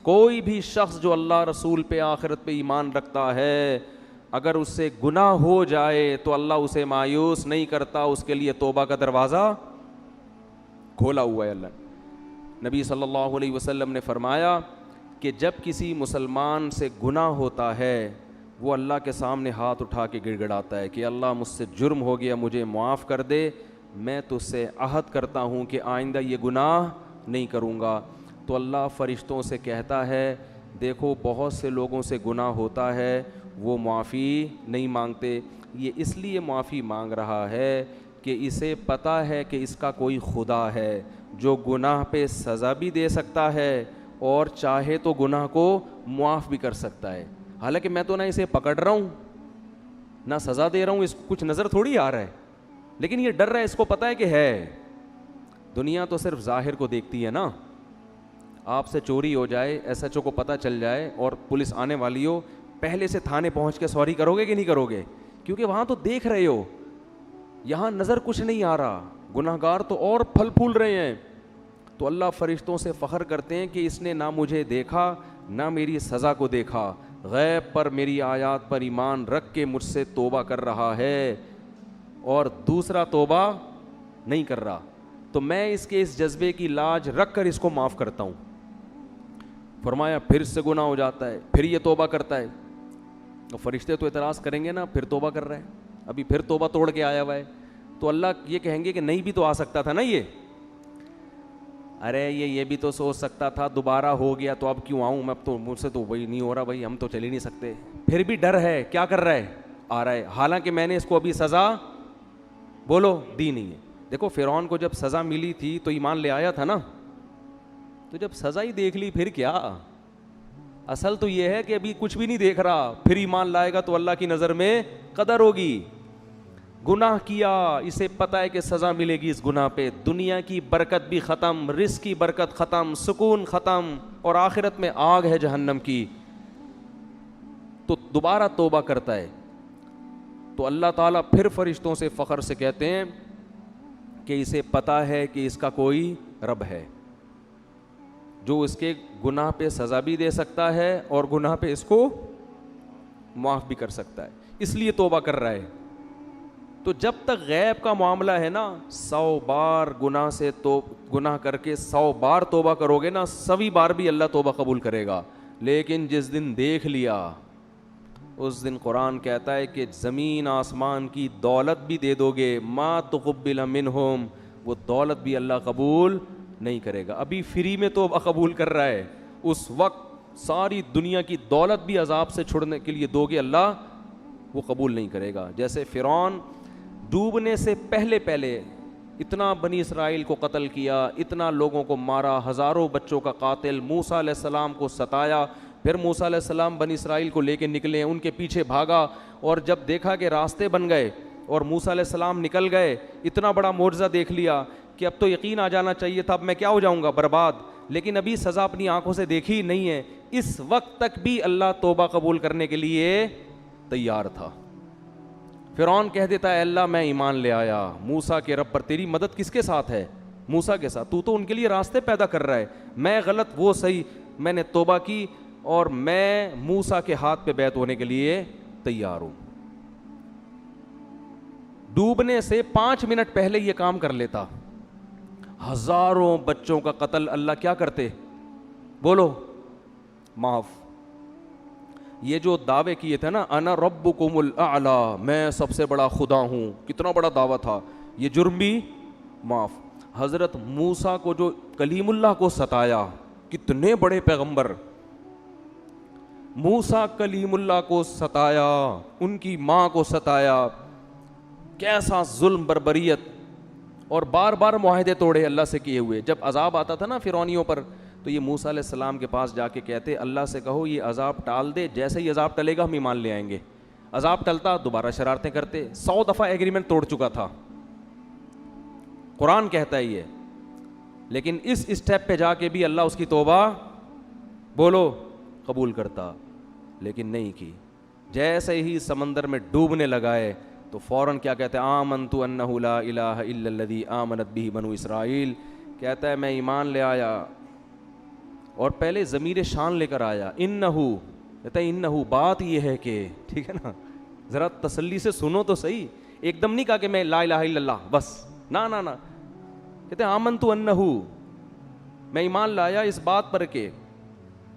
کوئی بھی شخص جو اللہ رسول پہ آخرت پہ ایمان رکھتا ہے، اگر اس سے گناہ ہو جائے تو اللہ اسے مایوس نہیں کرتا، اس کے لیے توبہ کا دروازہ کھولا ہوا ہے اللہ۔ نبی صلی اللہ علیہ وسلم نے فرمایا کہ جب کسی مسلمان سے گناہ ہوتا ہے وہ اللہ کے سامنے ہاتھ اٹھا کے گڑ گڑاتا ہے کہ اللہ مجھ سے جرم ہو گیا، مجھے معاف کر دے، میں تجھ سے عہد کرتا ہوں کہ آئندہ یہ گناہ نہیں کروں گا۔ تو اللہ فرشتوں سے کہتا ہے دیکھو بہت سے لوگوں سے گناہ ہوتا ہے وہ معافی نہیں مانگتے، یہ اس لیے معافی مانگ رہا ہے کہ اسے پتہ ہے کہ اس کا کوئی خدا ہے جو گناہ پہ سزا بھی دے سکتا ہے اور چاہے تو گناہ کو معاف بھی کر سکتا ہے۔ حالانکہ میں تو نہ اسے پکڑ رہا ہوں نہ سزا دے رہا ہوں، اس کو کچھ نظر تھوڑی آ رہا ہے، لیکن یہ ڈر رہا ہے، اس کو پتہ ہے کہ ہے۔ دنیا تو صرف ظاہر کو دیکھتی ہے نا، آپ سے چوری ہو جائے، ایس ایچ او کو پتہ چل جائے اور پولیس آنے والی ہو، پہلے سے تھانے پہنچ کے سوری کرو گے کہ نہیں کرو گے؟ کیونکہ وہاں تو دیکھ رہے ہو، یہاں نظر کچھ نہیں آ رہا، گناہ گار تو اور پھل پھول رہے ہیں۔ تو اللہ فرشتوں سے فخر کرتے ہیں کہ اس نے نہ مجھے دیکھا نہ میری سزا کو دیکھا، غیب پر میری آیات پر ایمان رکھ کے مجھ سے توبہ کر رہا ہے اور دوسرا توبہ نہیں کر رہا، تو میں اس کے اس جذبے کی لاج رکھ کر اس کو معاف کرتا ہوں۔ فرمایا پھر سے گناہ ہو جاتا ہے، پھر یہ توبہ کرتا ہے، تو فرشتے تو اعتراض کریں گے نا، پھر توبہ کر رہا ہے، ابھی پھر توبہ توڑ کے آیا ہوا ہے، تو اللہ یہ کہیں گے کہ نہیں بھی تو آ سکتا تھا نا یہ، ارے یہ بھی تو سوچ سکتا تھا، دوبارہ ہو گیا تو اب کیوں آؤں میں، اب تو مجھ سے تو وہی نہیں ہو رہا بھائی، ہم تو چل ہی نہیں سکتے، پھر بھی ڈر ہے، کیا کر رہا ہے، آ رہا ہے، حالانکہ میں نے اس کو ابھی سزا بولو دی نہیں ہے۔ دیکھو فرعون کو جب سزا ملی تھی تو ایمان لے آیا تھا نا، تو جب سزا ہی دیکھ لی پھر کیا، اصل تو یہ ہے کہ ابھی کچھ بھی نہیں دیکھ رہا، پھر ایمان لائے گا تو اللہ کی نظر میں قدر ہوگی۔ گناہ کیا، اسے پتہ ہے کہ سزا ملے گی اس گناہ پہ، دنیا کی برکت بھی ختم، رزق کی برکت ختم، سکون ختم، اور آخرت میں آگ ہے جہنم کی، تو دوبارہ توبہ کرتا ہے۔ تو اللہ تعالیٰ پھر فرشتوں سے فخر سے کہتے ہیں کہ اسے پتہ ہے کہ اس کا کوئی رب ہے جو اس کے گناہ پہ سزا بھی دے سکتا ہے اور گناہ پہ اس کو معاف بھی کر سکتا ہے، اس لیے توبہ کر رہا ہے۔ تو جب تک غیب کا معاملہ ہے نا، 100 بار گناہ سے تو گناہ کر کے 100 بار توبہ کرو گے نا، 100 بار بھی اللہ توبہ قبول کرے گا، لیکن جس دن دیکھ لیا اس دن قرآن کہتا ہے کہ زمین آسمان کی دولت بھی دے دو گے، ما تقبل منہم، وہ دولت بھی اللہ قبول نہیں کرے گا۔ ابھی فری میں توبہ قبول کر رہا ہے، اس وقت ساری دنیا کی دولت بھی عذاب سے چھڑنے کے لیے دو گے، اللہ وہ قبول نہیں کرے گا۔ جیسے فرعون ڈوبنے سے پہلے اتنا بنی اسرائیل کو قتل کیا، اتنا لوگوں کو مارا، ہزاروں بچوں کا قاتل، موسیٰ علیہ السلام کو ستایا، پھر موسیٰ علیہ السلام بنی اسرائیل کو لے کے نکلے، ان کے پیچھے بھاگا، اور جب دیکھا کہ راستے بن گئے اور موسیٰ علیہ السلام نکل گئے، اتنا بڑا معجزہ دیکھ لیا کہ اب تو یقین آ جانا چاہیے تھا اب میں کیا ہو جاؤں گا، برباد، لیکن ابھی سزا اپنی آنکھوں سے دیکھی نہیں ہے، اس وقت تک بھی اللہ توبہ قبول کرنے کے لیے تیار تھا۔ فرعون کہہ دیتا ہے اللہ میں ایمان لے آیا موسیٰ کے رب پر، تیری مدد کس کے ساتھ ہے؟ موسیٰ کے ساتھ، تو ان کے لیے راستے پیدا کر رہا ہے، میں غلط وہ صحیح، میں نے توبہ کی اور میں موسیٰ کے ہاتھ پہ بیعت ہونے کے لیے تیار ہوں۔ ڈوبنے سے 5 منٹ پہلے یہ کام کر لیتا، ہزاروں بچوں کا قتل اللہ کیا کرتے؟ بولو معاف۔ یہ جو دعوے کیے تھے نا انا ربکم الاعلی، میں سب سے بڑا خدا ہوں، کتنا بڑا دعویٰ تھا، یہ جرم بھی معاف۔ حضرت موسیٰ کو جو کلیم اللہ کو ستایا، کتنے بڑے پیغمبر، موسیٰ کلیم اللہ کو ستایا، ان کی ماں کو ستایا، کیسا ظلم بربریت، اور بار بار معاہدے توڑے اللہ سے کیے ہوئے۔ جب عذاب آتا تھا نا فرعونیوں پر تو یہ موسیٰ علیہ السلام کے پاس جا کے کہتے اللہ سے کہو یہ عذاب ٹال دے، جیسے ہی عذاب ٹلے گا ہم ایمان لے آئیں گے۔ عذاب ٹلتا دوبارہ شرارتیں کرتے، 100 دفعہ ایگریمنٹ توڑ چکا تھا، قرآن کہتا ہے یہ، لیکن اس اسٹیپ پہ جا کے بھی اللہ اس کی توبہ بولو قبول کرتا، لیکن نہیں کی۔ جیسے ہی سمندر میں ڈوبنے لگائے تو فوراً کیا کہتے ہیں آمنت انہ لا الہ الا الذی آمنت بہ بنو اسرائیل، کہتا ہے میں ایمان لے آیا اور پہلے ضمیر شان لے کر آیا انہو، کہتا ہے انہو، بات یہ ہے کہ، ٹھیک ہے نا، ذرا تسلی سے سنو تو صحیح. ایک دم نہیں کہا کہ میں لا الہ الا اللہ بس، نا نا نا، کہتے ہیں آمنت انہو، میں ایمان لایا اس بات پر کہ.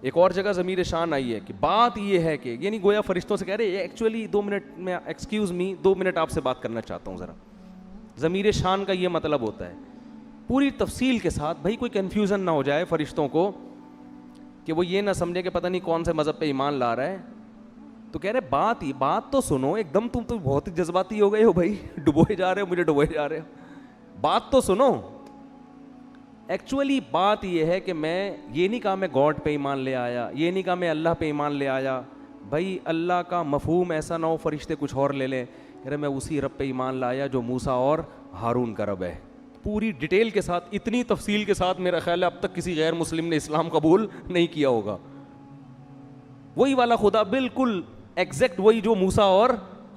ایک اور جگہ ضمیر شان آئی ہے کہ بات یہ ہے کہ، یعنی گویا فرشتوں سے کہہ رہے ایکچولی 2 منٹ میں، ایکسکیوز می 2 منٹ آپ سے بات کرنا چاہتا ہوں ذرا. ضمیر شان کا یہ مطلب ہوتا ہے پوری تفصیل کے ساتھ. بھائی کوئی کنفیوژن نہ ہو جائے فرشتوں کو کہ وہ یہ نہ سمجھے کہ پتہ نہیں کون سے مذہب پہ ایمان لا رہا ہے. تو کہہ رہے بات تو سنو، ایک دم تم تو بہت ہی جذباتی ہو گئے ہو بھائی، ڈبوئے جا رہے ہو، مجھے ڈبوئے جا رہے ہو. بات تو سنو. ایکچولی بات یہ ہے کہ میں یہ نہیں کہا میں گاڈ پہ ایمان لے آیا، یہ نہیں کہا میں اللہ پہ ایمان لے آیا. بھائی اللہ کا مفہوم ایسا نہ ہو فرشتے کچھ اور لے لیں. کہہ رہے میں اسی رب پہ ایمان لایا جو موسیٰ اور ہارون کا رب ہے. پوری ڈیٹیل کے ساتھ، اتنی تفصیل کے ساتھ میرا خیال ہے اب تک کسی غیر مسلم نے اسلام قبول نہیں کیا ہوگا. وہی والا خدا بالکل ایگزیکٹ وہی جو موسیٰ اور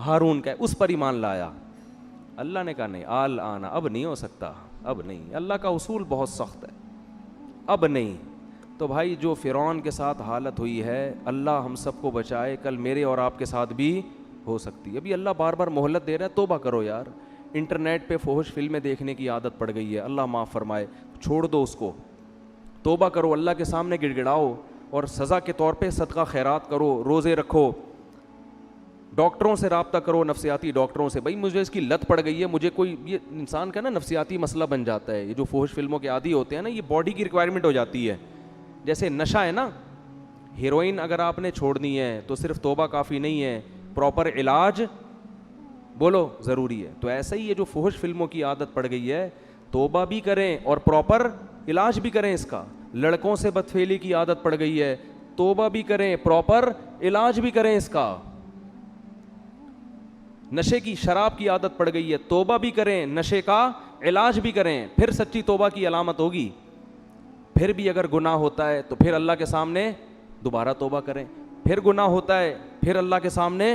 ہارون کا ہے، اس پر ایمان لایا. اللہ نے کہا نہیں، آنا اب نہیں ہو سکتا، اب نہیں. اللہ کا اصول بہت سخت ہے، اب نہیں. تو بھائی جو فرعون کے ساتھ حالت ہوئی ہے، اللہ ہم سب کو بچائے، کل میرے اور آپ کے ساتھ بھی ہو سکتی ہے. ابھی اللہ بار بار مہلت دے رہا ہے، توبہ کرو یار. انٹرنیٹ پہ فحش فلمیں دیکھنے کی عادت پڑ گئی ہے، اللہ معاف فرمائے، چھوڑ دو اس کو. توبہ کرو، اللہ کے سامنے گڑ گڑاؤ، اور سزا کے طور پہ صدقہ خیرات کرو، روزے رکھو، ڈاکٹروں سے رابطہ کرو، نفسیاتی ڈاکٹروں سے. بھائی مجھے اس کی لت پڑ گئی ہے، مجھے کوئی، یہ انسان کا نا نفسیاتی مسئلہ بن جاتا ہے. یہ جو فحش فلموں کے عادی ہوتے ہیں نا، یہ باڈی کی ریکوائرمنٹ ہو جاتی ہے. جیسے نشہ ہے نا، ہیروئن اگر آپ نے چھوڑنی ہے تو صرف توبہ کافی نہیں ہے، پراپر علاج بولو ضروری ہے. تو ایسا ہی یہ جو فحش فلموں کی عادت پڑ گئی ہے، توبہ بھی کریں اور پراپر علاج بھی کریں اس کا. لڑکوں سے بدفعلی کی عادت پڑ گئی ہے، توبہ بھی کریں، پراپر علاج بھی کریں اس کا. نشے کی، شراب کی عادت پڑ گئی ہے، توبہ بھی کریں، نشے کا علاج بھی کریں، پھر سچی توبہ کی علامت ہوگی. پھر بھی اگر گناہ ہوتا ہے تو پھر اللہ کے سامنے دوبارہ توبہ کریں. پھر گناہ ہوتا ہے پھر اللہ کے سامنے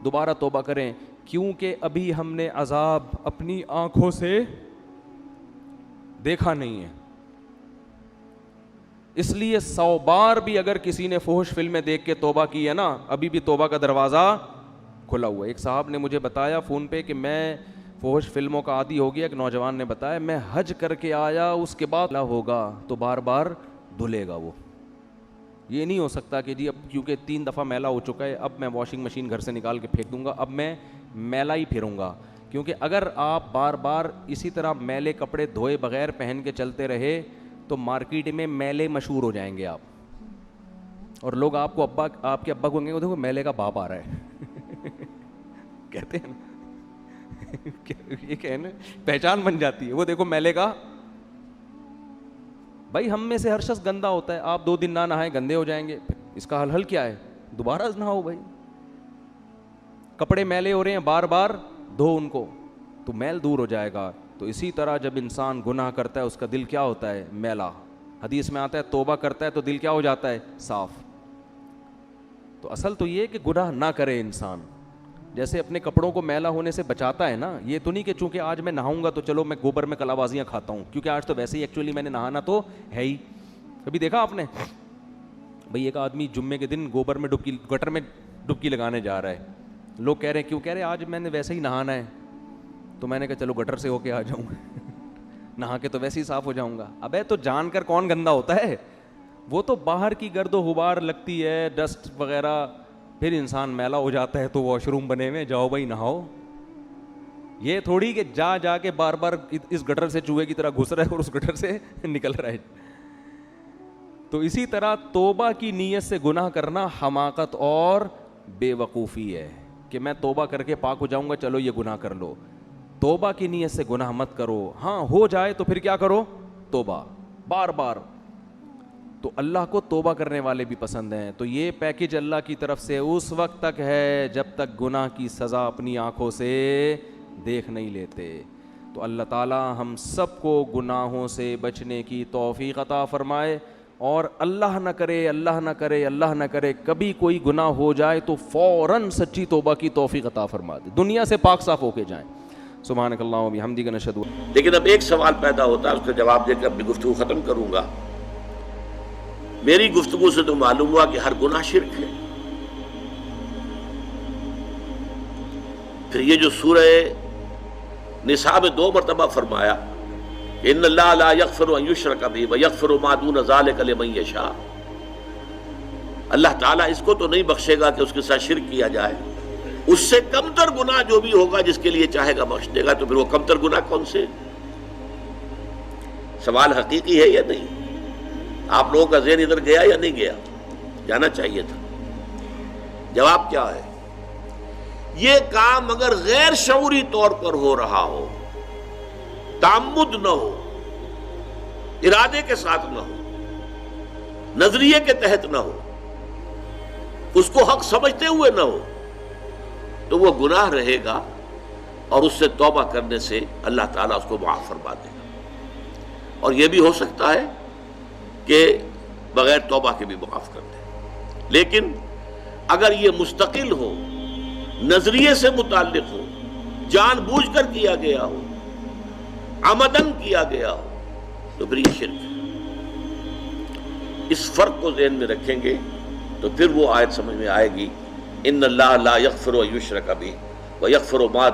دوبارہ توبہ کریں، کیونکہ ابھی ہم نے عذاب اپنی آنکھوں سے دیکھا نہیں ہے. اس لیے 100 بار بھی اگر کسی نے فحش فلمیں دیکھ کے توبہ کی ہے نا، ابھی بھی توبہ کا دروازہ کھلا ہوا ہے. ایک صاحب نے مجھے بتایا فون پہ کہ میں فحش فلموں کا عادی ہو گیا. ایک نوجوان نے بتایا میں حج کر کے آیا، اس کے بعد ہوگا تو بار بار دھلے گا. وہ یہ نہیں ہو سکتا کہ جی اب کیونکہ 3 دفعہ میلا ہو چکا ہے اب میں واشنگ مشین گھر سے نکال کے پھینک دوں گا، اب میں میلا ہی پھروں گا. کیونکہ اگر آپ بار بار اسی طرح میلے کپڑے دھوئے بغیر پہن کے چلتے رہے تو مارکیٹ میں میلے مشہور ہو جائیں گے آپ، اور لوگ آپ کو آپ کے ابا کو کہیں گے دیکھو میلے کا باپ آ رہا ہے کہتے ہیں یہ کہنا پہچان بن جاتی ہے، وہ دیکھو میلے کا. بھائی ہم میں سے ہر شخص گندا ہوتا ہے، آپ 2 دن نہ نہائیں گندے ہو جائیں گے. اس کا حل کیا ہے؟ دوبارہ نہاؤ. بھائی کپڑے میلے ہو رہے ہیں، بار بار دھو ان کو تو میل دور ہو جائے گا. تو اسی طرح جب انسان گناہ کرتا ہے اس کا دل کیا ہوتا ہے؟ میلا. حدیث میں آتا ہے توبہ کرتا ہے تو دل کیا ہو جاتا ہے؟ صاف. تو اصل تو یہ کہ گناہ نہ کرے انسان. جیسے اپنے کپڑوں کو میلا ہونے سے بچاتا ہے نا، یہ تو نہیں کہ چونکہ آج میں نہاؤں گا تو چلو میں گوبر میں کلا بازیاں کھاتا ہوں، کیونکہ آج تو ویسے ہی ایکچولی میں نے نہانا تو ہے ہی. کبھی دیکھا آپ نے بھئی ایک آدمی جمعے کے دن گوبر میں گٹر میں ڈبکی لگانے جا رہا ہے، لوگ کہہ رہے ہیں کیوں؟ کہہ رہے آج میں نے ویسے ہی نہانا ہے. تو میں نے کہا چلو گٹر سے ہو کے آ جاؤں نہا کے تو ویسے ہی صاف ہو جاؤں گا. ابے تو جان کر کون گندا ہوتا ہے؟ وہ تو باہر کی گرد و غبار لگتی ہے، ڈسٹ وغیرہ، پھر انسان میلا ہو جاتا ہے تو واش روم بنے ہوئے، جاؤ بھائی نہاؤ. یہ تھوڑی کہ جا کے بار بار اس گٹر سے چوہے کی طرح گھس رہا ہے اور اس گٹر سے نکل رہا ہے. تو اسی طرح توبہ کی نیت سے گناہ کرنا حماقت اور بے وقوفی ہے کہ میں توبہ کر کے پاک ہو جاؤں گا، چلو یہ گناہ کر لو. توبہ کی نیت سے گناہ مت کرو. ہاں ہو جائے تو پھر کیا کرو؟ توبہ بار بار. تو اللہ کو توبہ کرنے والے بھی پسند ہیں. تو یہ پیکج اللہ کی طرف سے اس وقت تک ہے جب تک گناہ کی سزا اپنی آنکھوں سے دیکھ نہیں لیتے. تو اللہ تعالی ہم سب کو گناہوں سے بچنے کی توفیق عطا فرمائے. اور اللہ نہ کرے کبھی کوئی گناہ ہو جائے تو فوراً سچی توبہ کی توفیق عطا فرما دے، دنیا سے پاک صاف ہو کے جائیں. سبحانک اللہم و بحمدک نشہد. لیکن اب ایک سوال پیدا ہوتا ہے، اس کا جواب دے کے اپنی گفتگو ختم کروں گا میری گفتگو سے تو معلوم ہوا کہ ہر گناہ شرک ہے۔ پھر یہ جو سورہ نساء میں 2 مرتبہ فرمایا ان اللہ لا یغفر ان یشرک بہ ویغفر ما دون ذلک لمن یشاء، اللہ تعالیٰ اس کو تو نہیں بخشے گا کہ اس کے ساتھ شرک کیا جائے، اس سے کمتر گناہ جو بھی ہوگا جس کے لیے چاہے گا بخش دے گا۔ تو پھر وہ کمتر گناہ کون سے؟ سوال حقیقی ہے یا نہیں؟ آپ لوگوں کا ذہن ادھر گیا یا نہیں گیا؟ جانا چاہیے تھا۔ جواب کیا ہے؟ یہ کام اگر غیر شعوری طور پر ہو رہا ہو، تعمد نہ ہو، ارادے کے ساتھ نہ ہو، نظریے کے تحت نہ ہو، اس کو حق سمجھتے ہوئے نہ ہو، تو وہ گناہ رہے گا، اور اس سے توبہ کرنے سے اللہ تعالیٰ اس کو معاف فرما دے گا۔ اور یہ بھی ہو سکتا ہے کہ بغیر توبہ کے بھی معاف کر دے۔ لیکن اگر یہ مستقل ہو، نظریے سے متعلق ہو، جان بوجھ کر کیا گیا ہو، عمدن کیا گیا ہو، تو پھر یہ شرک ہے۔ اس فرق کو ذہن میں رکھیں گے تو پھر وہ آیت سمجھ میں آئے گی ان اللہ لا یغفر ان یشرک بہ ویغفر ما